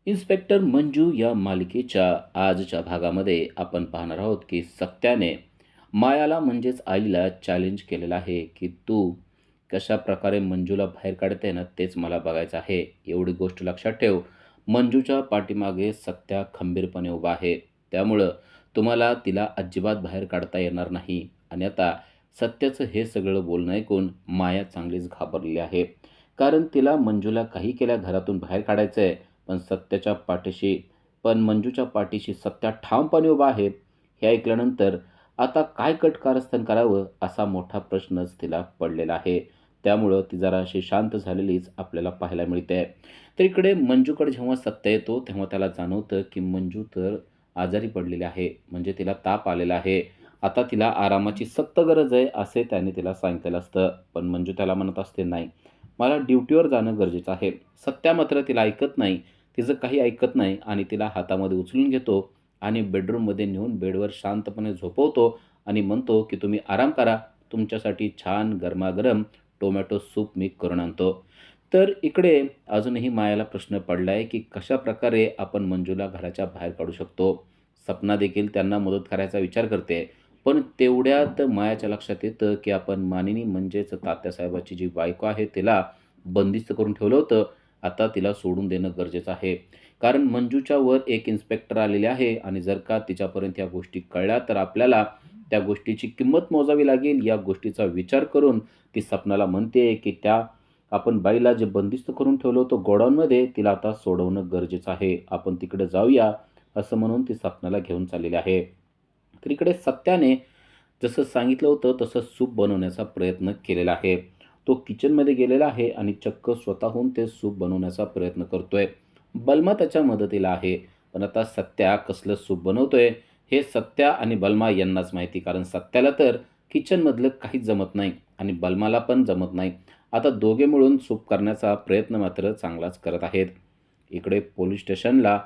Inspector Manju या मालिकेच्या आजच्या भागामध्ये आपण पाहणार आहोत की सत्याने मायाला म्हणजेच आईला चॅलेंज केलेलं आहे की तू कशा प्रकारे मंजूला बाहेर काढते ना तेच मला बघायचं आहे. एवढी गोष्ट लक्षात ठेव. मंजूच्या पाठीमागे सत्या खंबीरपणे उभा आहे. त्यामुळं तुम्हाला तिला अजिबात बाहेर काढता येणार नाही. आणि आता सत्याचं हे सगळं बोलणं ऐकून माया चांगलीच घाबरलेली आहे. कारण तिला मंजूला काही केल्या घरातून बाहेर काढायचं आहे. पण मंजूच्या पाठीशी सत्या ठामपणे उभा आहे. हे ऐकल्यानंतर आता काय कट कारस्थान करावं असा मोठा प्रश्नच तिला पडलेला आहे. त्यामुळं ती जरा अशी शांत झालेलीच आपल्याला पाहायला मिळते. तर इकडे मंजूकडे जेव्हा सत्या येतो तेव्हा त्याला जाणवतं की मंजू तर आजारी पडलेली आहे. म्हणजे तिला ताप आलेला आहे. आता तिला आरामाची सक्त गरज आहे असे त्याने तिला सांगितलेलं असतं. पण मंजू त्याला म्हणत असते, नाही, मला ड्युटीवर जाणं गरजेचं आहे. सत्या मात्र तिला ऐकत नाही. तिचं काही ऐकत नाही आणि तिला हातामध्ये उचलून घेतो आणि बेडरूममध्ये नेऊन बेडवर शांतपणे झोपवतो आणि म्हणतो की तुम्ही आराम करा. तुमच्यासाठी छान गरमागरम टोमॅटो सूप मी करून आणतो. तर इकडे अजूनही मायाला प्रश्न पडला आहे की कशाप्रकारे आपण मंजूला घराच्या बाहेर काढू शकतो. सपना देखील त्यांना मदत करायचा विचार करते. पण तेवढ्यात मायाच्या लक्षात येतं की आपण मानिनी म्हणजेच तात्यासाहेबाची जी बायको आहे तिला बंदिस्त करून ठेवलं होतं. आता तिला सोडून देणं गरजेचं आहे. कारण मंजूच्या वर एक इन्स्पेक्टर आलेले आहे आणि जर का तिच्यापर्यंत या गोष्टी कळल्या तर आपल्याला त्या गोष्टीची किंमत मोजावी लागेल. या गोष्टीचा विचार करून ती सपनाला म्हणते की त्या आपण बाईला जे बंदिस्त करून ठेवलं होतं गोडाऊनमध्ये तिला आता सोडवणं गरजेचं आहे. आपण तिकडे जाऊया असं म्हणून ती सपनाला घेऊन चाललेली आहे. तर इकडे सत्याने जसं सांगितलं होतं तसं सूप बनवण्याचा प्रयत्न केलेला आहे. तो किचनमध्ये गेलेला आहे आणि चक्क स्वतःहून ते सूप बनवण्याचा प्रयत्न करतोय. बलमा त्याच्या मदतीला आहे. पण आता सत्या कसलं सूप बनवतोय हे सत्या आणि बलमा यांनाच माहिती. कारण सत्याला तर किचनमधलं काहीच जमत नाही आणि बलमाला पण जमत नाही. आता दोघे मिळून सूप करण्याचा प्रयत्न मात्र चांगलाच करत आहेत. इकडे पोलीस स्टेशनला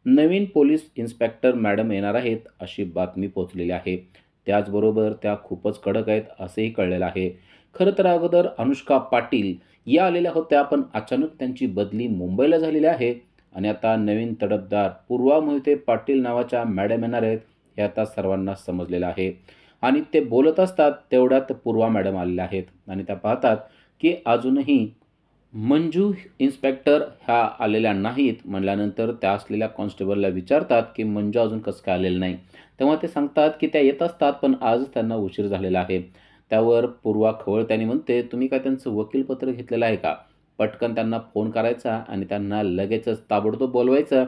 नवीन पोलीस इन्स्पेक्टर मॅडम येणार आहेत अशी बातमी पोहोचलेली आहे. त्याचबरोबर त्या खूपच कडक आहेत असेही कळलेलं आहे. खरं तर अगोदर अनुष्का पाटील या आलेल्या होत्या, पण अचानक त्यांची बदली मुंबईला झालेली आहे आणि आता नवीन तडफदार पूर्वा मोहिते पाटील नावाच्या मॅडम येणार आहेत हे आता सर्वांना समजलेलं आहे. आणि ते बोलत असतात तेवढ्यात पूर्वा मॅडम आलेल्या आहेत आणि त्या पाहतात की अजूनही मंजू इन्स्पेक्टर ह्या आलेल्या नाहीत. म्हणल्यानंतर त्या असलेल्या कॉन्स्टेबलला विचारतात की मंजू अजून कसं काय आलेलं नाही. तेव्हा ते सांगतात की त्या येत असतात पण आजच त्यांना उशीर झालेला आहे. त्यावर पूर्वा खवळत्याने म्हणते, तुम्ही काय त्यांचं वकीलपत्र घेतलेलं आहे का? पटकन त्यांना फोन करायचा आणि त्यांना लगेचच ताबडतोब बोलवायचं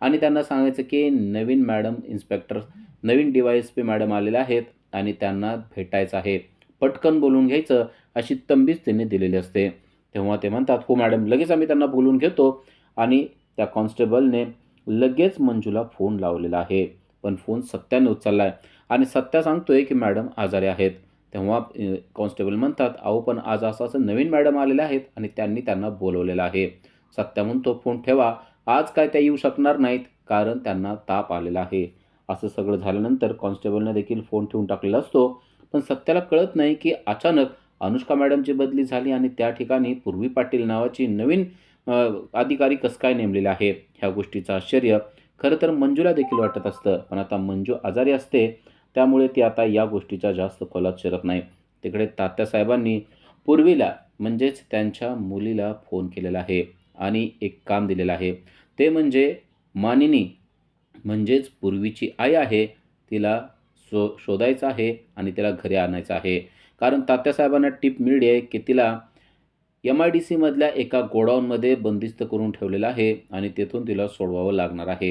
आणि त्यांना सांगायचं की नवीन मॅडम इन्स्पेक्टर नवीन DYSP मॅडम आलेल्या आहेत आणि त्यांना भेटायचं आहे. पटकन बोलवून घ्यायचं अशी तंबीच त्यांनी दिलेली असते. तेव्हा ते म्हणतात, हो मॅडम, लगेच आम्ही त्यांना बोलवून घेतो. आणि त्या कॉन्स्टेबलने लगेच मंजूला फोन लावलेला आहे. पण फोन सत्याने उचलला आहे आणि सत्या सांगतोय की मॅडम आजारी आहेत. तेव्हा कॉन्स्टेबल म्हणतात, अहो पण आज असं नवीन मॅडम आलेल्या आहेत आणि त्यांनी त्यांना बोलवलेलं आहे. सत्या म्हणतो, फोन ठेवा, आज काय त्या येऊ शकणार नाहीत कारण त्यांना ताप आलेला आहे. असं सगळं झाल्यानंतर कॉन्स्टेबलने देखील फोन ठेवून टाकलेला असतो. पण सत्याला कळत नाही की अचानक अनुष्का मॅडमची बदली झाली आणि त्या ठिकाणी पूर्वी पाटील नावाची नवीन अधिकारी कसं काय नेमलेले आहे. ह्या गोष्टीचं आश्चर्य खरं तर मंजूला देखील वाटत असतं. पण आता मंजू आजारी असते त्यामुळे ती आता या गोष्टीच्या जास्त खोलात शिरत नाही. तिकडे तात्यासाहेबांनी पूर्वीला म्हणजेच त्यांच्या मुलीला फोन केलेला आहे आणि एक काम दिलेलं आहे. ते म्हणजे मानिनी म्हणजेच पूर्वीची आई आहे तिला शोधायचं आहे आणि तिला घरी आणायचं आहे. कारण तात्यासाहेबांना टीप मिळली आहे की तिला MIDC मधल्या एका गोडाऊनमध्ये बंदिस्त करून ठेवलेलं आहे आणि तेथून तिला सोडवावं लागणार आहे.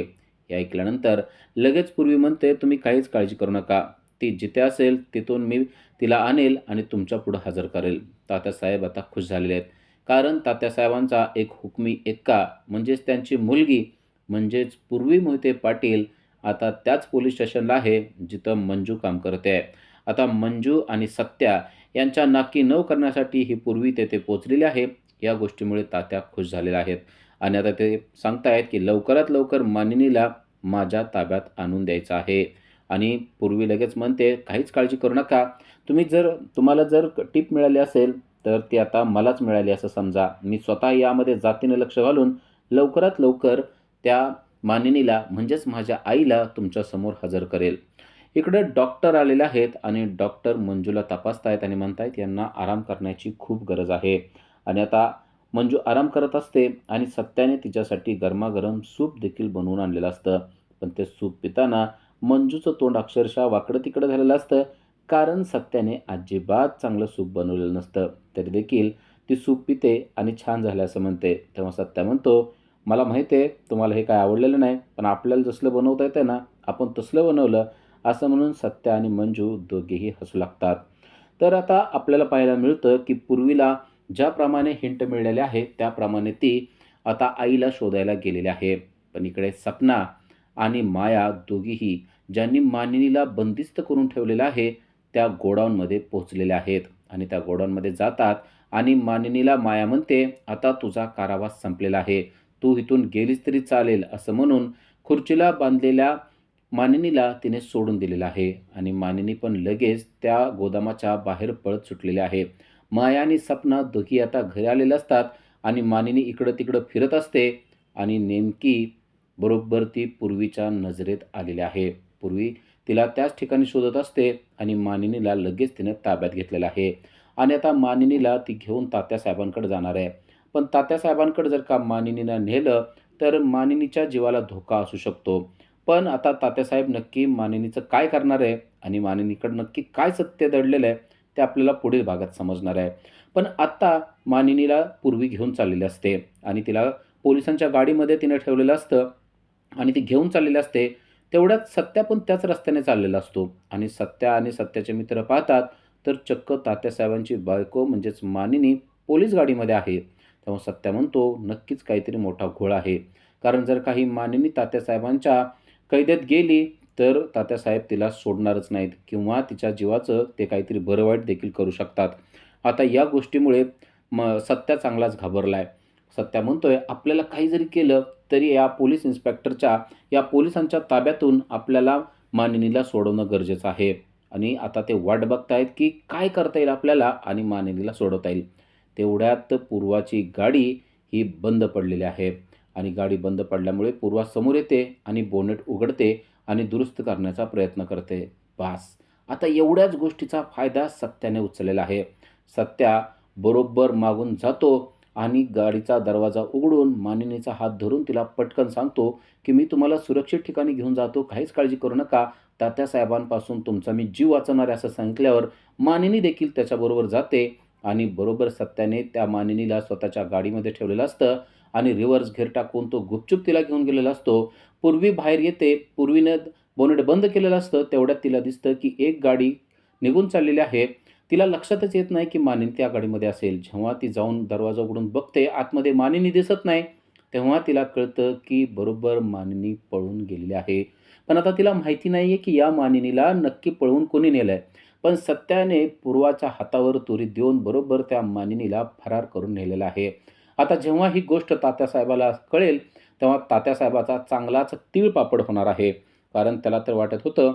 हे ऐकल्यानंतर लगेच पूर्वी म्हणते, तुम्ही काहीच काळजी करू नका. ती जिथे असेल तिथून मी तिला आणेल आणि तुमच्या पुढं हजर करेल. तात्यासाहेब आता खुश झालेले आहेत. कारण तात्यासाहेबांचा एक हुकमी एक्का म्हणजेच त्यांची मुलगी म्हणजेच पूर्वी मोहिते पाटील आता त्याच पोलीस स्टेशनला आहे जिथं मंजू काम करते आहे. आता मंजू आणि सत्या यांच्या नाकी नऊ करण्यासाठी ही पूर्वी तेथे पोहोचलेली आहे. या गोष्टीमुळे तात्या खुश झालेले आहेत आणि आता ते सांगतायत की लवकरात लवकर मानिनीला माझ्या ताब्यात आणून द्यायचं आहे. आणि पूर्वी लगेच म्हणते, काहीच काळजी करू नका. तुम्हाला जर टीप मिळाली असेल तर ती आता मलाच मिळाली असं समजा. मी स्वतः यामध्ये जातीनं लक्ष घालून लवकरात लवकर त्या मानिनीला म्हणजेच माझ्या आईला तुमच्यासमोर हजर करेल. इकडं डॉक्टर आलेले आहेत आणि डॉक्टर मंजूला तपासतायत आणि म्हणतायत यांना आराम करण्याची खूप गरज आहे. आणि आता मंजू आराम करत असते आणि सत्याने तिच्यासाठी गरमागरम सूप देखील बनवून आणलेलं असतं. पण ते सूप पिताना मंजूचं तोंड अक्षरशः वाकडं-तिकडं झालेलं असतं. कारण सत्याने अजिबात चांगलं सूप बनवलेलं नसतं. तरी देखील ती सूप पिते आणि छान झालं असं म्हणते. तेव्हा सत्या म्हणतो, "मला माहिती आहे तुम्हाला हे काय आवडलेलं नाही, पण आपल्याला जसलं बनवता येतंय ना, आपण तसलं बनवलं." असं म्हणून सत्या आणि मंजू दोघेही हसू लागतात. तर आता आपल्याला पाहायला मिळतं, की पूर्वीला ज्याप्रमाणे हिंट मिळालेले आहे, त्याप्रमाणे ती आता आईला शोधायला गेलेली आहे. पण इकडे सपना आणि माया दोघीही ज्यांनी मानिनीला बंदिस्त करून ठेवलेलं आहे, त्या गोडाऊनमध्ये पोहोचलेल्या आहेत आणि त्या गोडाऊनमध्ये जातात आणि मानिनीला माया म्हणते, "आता तुझा कारावास संपलेला आहे. तू इथून गेलीस तरी चालेल." असं म्हणून खुर्चीला बांधलेल्या मानिनीला तिने सोडून दिलेलं आहे आणि मानिनी पण लगेच त्या गोदामाच्या बाहेर पळत सुटलेली आहे. माया आणि सपना दोघी आता घरी आलेले असतात आणि मानिनी इकडं-तिकडं फिरत असते आणि नेमकी बरोबर ती पूर्वीच्या नजरेत आलेली आहे. पूर्वी तिला त्याच ठिकाणी शोधत असते आणि मानिनीला लगेच तिने ताब्यात घेतलेलं आहे आणि आता मानिनीला ती घेऊन तात्यासाहेबांकडे जाणार आहे. पण तात्यासाहेबांकडे जर का मानिनीला नेलं, तर मानिनीच्या जीवाला धोका असू शकतो. पण आता तात्यासाहेब नक्की मानिनीचं काय करणार आहे आणि मानिनीकडे नक्की काय सत्य दडलेलं आहे, ते आपल्याला पुढील भागात समजणार आहे. पण आत्ता मानिनीला पूर्वी घेऊन चाललेली असते आणि तिला पोलिसांच्या गाडीमध्ये तिने ठेवलेलं असतं आणि ती घेऊन चाललेली असते. तेवढ्यात सत्या पण त्याच रस्त्याने चाललेला असतो आणि सत्या आणि सत्याचे मित्र पाहतात, तर चक्क तात्यासाहेबांची बायको म्हणजेच मानिनी पोलीस गाडीमध्ये आहे. तेव्हा सत्या म्हणतो, "नक्कीच काहीतरी मोठा घोळ आहे." कारण जर का मानिनी तात्यासाहेबांच्या कैदेत गेली, तर तात्यासाहेब तिला सोडणारच नाहीत किंवा तिच्या जीवाचं ते काहीतरी बरं वाईट देखील करू शकतात. आता या गोष्टीमुळे सत्या चांगलाच घाबरलाय. सत्या म्हणतोय, "आपल्याला काही जरी केलं, तरी या पोलीस इन्स्पेक्टरच्या, या पोलिसांच्या ताब्यातून आपल्याला मानिनीला सोडवणं गरजेचं आहे." आणि आता ते वाट बघतायत, की काय करता येईल आपल्याला आणि मानिनीला सोडवता येईल. तेवढ्यात पूर्वाची गाडी ही बंद पडलेली आहे आणि गाडी बंद पडल्यामुळे पूर्वा समोर येते आणि बोनेट उघडते आणि दुरुस्त करण्याचा प्रयत्न करते. बास! आता एवढ्याच गोष्टीचा फायदा सत्याने उचललेला आहे. सत्या बरोबर मागून जातो आणि गाडीचा दरवाजा उघडून मानिनीचा हात धरून तिला पटकन सांगतो, की "मी तुम्हाला सुरक्षित ठिकाणी घेऊन जातो. काहीच काळजी करू नका. तात्यासाहेबांपासून तुमचा मी जीव वाचवणार आहे." असं सांगितल्यावर मानिनी देखील त्याच्याबरोबर जाते आणि बरोबर सत्याने त्या मानिनीला स्वतःच्या गाडीमध्ये ठेवलेलं असतं आणि रिव्हर्स गेअर टाकून तो गुपचूप तिला घेऊन गेलेला असतो. पूर्वी बाहेर येते. पूर्वीनं बोनेट बंद केलेलं असतं. तेवढ्यात तिला दिसतं, की एक गाडी निघून चाललेली आहे. तिला लक्षातच येत नाही, की मानिनी त्या गाडीमध्ये असेल. जेव्हा ती जाऊन दरवाजा उघडून बघते, आतमध्ये मानिनी दिसत नाही. तेव्हा तिला कळतं, की बरोबर मानिनी पळून गेलेली आहे. पण आता तिला माहिती नाहीये, की या मानिनीला नक्की पळवून कोणी नेलंय. पण सत्याने पूर्वाच्या हातावर तुरी देऊन बरोबर त्या मानिनीला फरार करून नेलेलं आहे. आता जेव्हा ही गोष्ट तात्यासाहेबाला कळेल, तेव्हा तात्यासाहेबाचा चांगलाच तीळपापड होणार आहे. कारण त्याला तर वाटत होतं,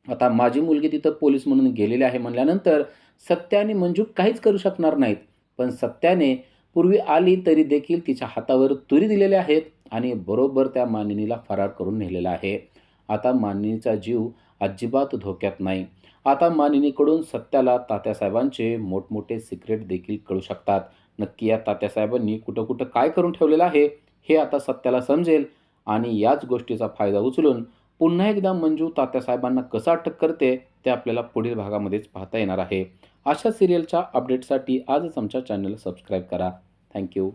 आता माझी मुलगी तिथं पोलीस म्हणून गेलेली आहे म्हणल्यानंतर सत्या आणि मंजू काहीच करू शकणार नाहीत. पण सत्याने पूर्वी आली तरी देखील तिच्या हातावर तुरी दिलेल्या आहेत आणि बरोबर त्या मानिनीला फरार करून नेलेला आहे. आता मानिनीचा जीव अजिबात धोक्यात नाही. आता मानिनीकडून सत्याला तात्यासाहेबांचे मोठमोठे सिक्रेट देखील कळू शकतात. नक्की या तात्यासाहेबांनी कुठं-कुठं काय करून ठेवलेलं आहे, हे आता सत्याला समजेल आणि याच गोष्टीचा फायदा उचलून पुन्हा एकदा मंजू तात्यासाहेबांना कसं अटक करते, ते आपल्याला पुढील भागामध्येच पाहता येणार आहे. अशा सिरियलच्या अपडेटसाठी आजच आमच्या चॅनलला सबस्क्राईब करा. Thank you.